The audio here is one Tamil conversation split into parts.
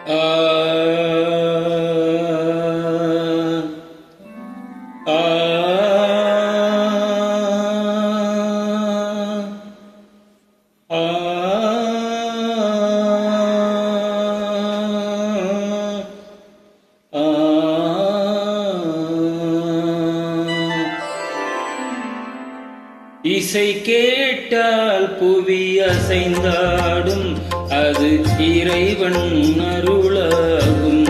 ஆ ஆ ஆ இசை கேட்டால் புவி அசைந்தாடும், அது இறைவன் அருளாகும்.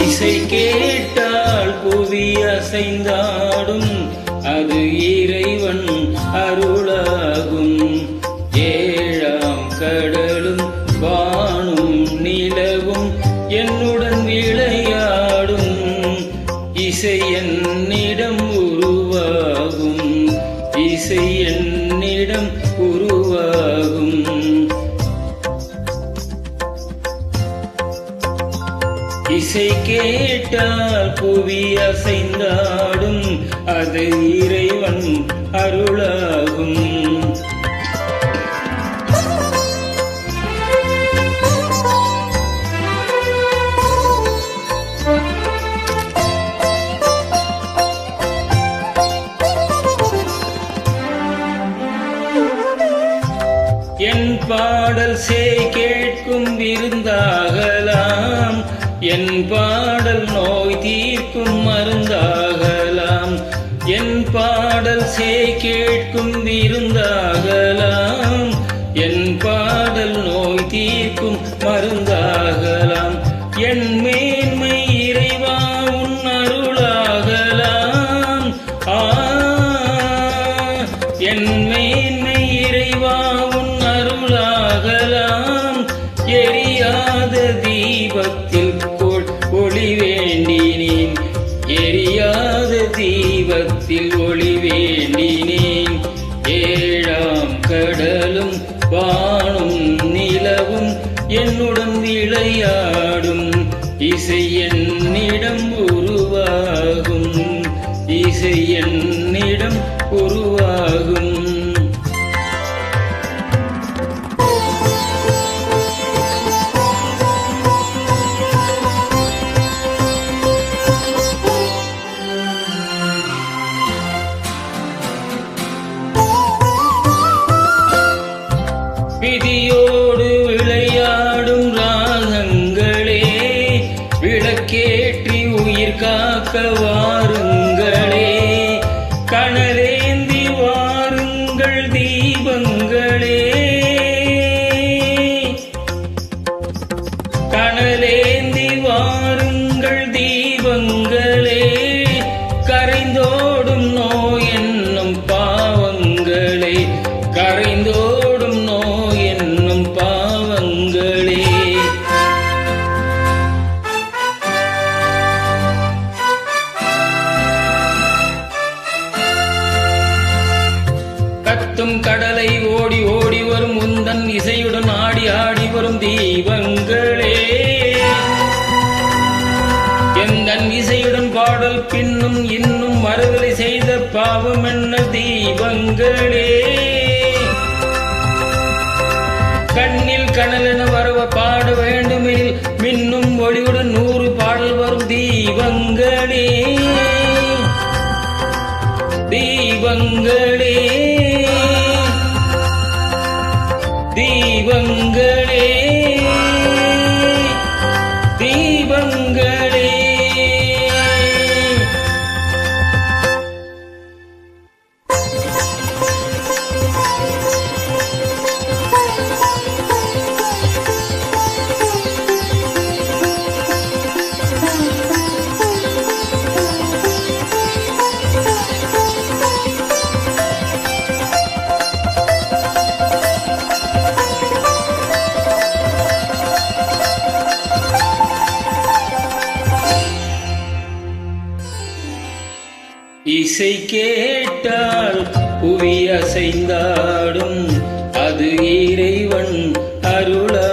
இசை கேட்டால் புவி அசைந்தாடும், அது இறைவன் அருளாகும். ஏழாம் கடலும் வானும் நிலவும் என்னுடன் விளையாடும், இசை என்னிடம் உருவாகும். இசை என்னிடம் உருவாகும். இசை கேட்டால் புவி அசைந்தாடும், அது இறைவன் அருளாகும். என் பாடல் செய் கேட்கும் விருந்தாகலாம், என் பாடல் நோய் தீர்க்கும் மருந்தாகலாம். என் பாடல் செய் கேட்கும் விருந்தாகலாம், என் பாடல் நோய் தீர்க்கும் மருந்தாகலாம். என் மேன்மை இறைவா உன் அருளாகலாம். என் மேன்மை இறைவா உன் அருளாகலாம். எரியாத தீபத்தில் ஒளி வேண்டினேன், எரியாத தீபத்தில் ஒளி வேண்டினேன். ஏழாம் கடலும் வானும் நிலவும் என்னுடன் விளையாடும், இசை என்னிடம் உருவாகும். இசை என்னிடம் உருவாகும். விதியோடு விளையாடும் ராகங்களே, விளக்கேற்றி உயிர் காக்க வாருங்களே. கனலேந்தி வாருங்கள் தீபங்களே, கனலேந்தி வாருங்கள் தீபங்களே. கரைந்தோடும் நோய் என்னும் பாவங்களே, கரைந்தோடும் நோய் என்னும் பாவங்களே. கத்தும் கடலை ஓடி ஓடி வரும் உந்தன் இசையுடன் ஆடி ஆடி வரும் தீபங்களே. எந்தன் இசையுடன் பாடல் பின்னும் இன்னும் மறுதலை செய்த பாவம் என்ன தீபங்களே. கண்ணில் கனலென வரவ பாட வேண்டுமெனில் மின்னும் ஒளியுடன் 100 பாடல் வரும் தீபங்களே. தீபங்களே தீபங்களே தீபங்களே. இசை கேட்டால் புவி அசைந்தாடும், அது இறைவன் அருளா.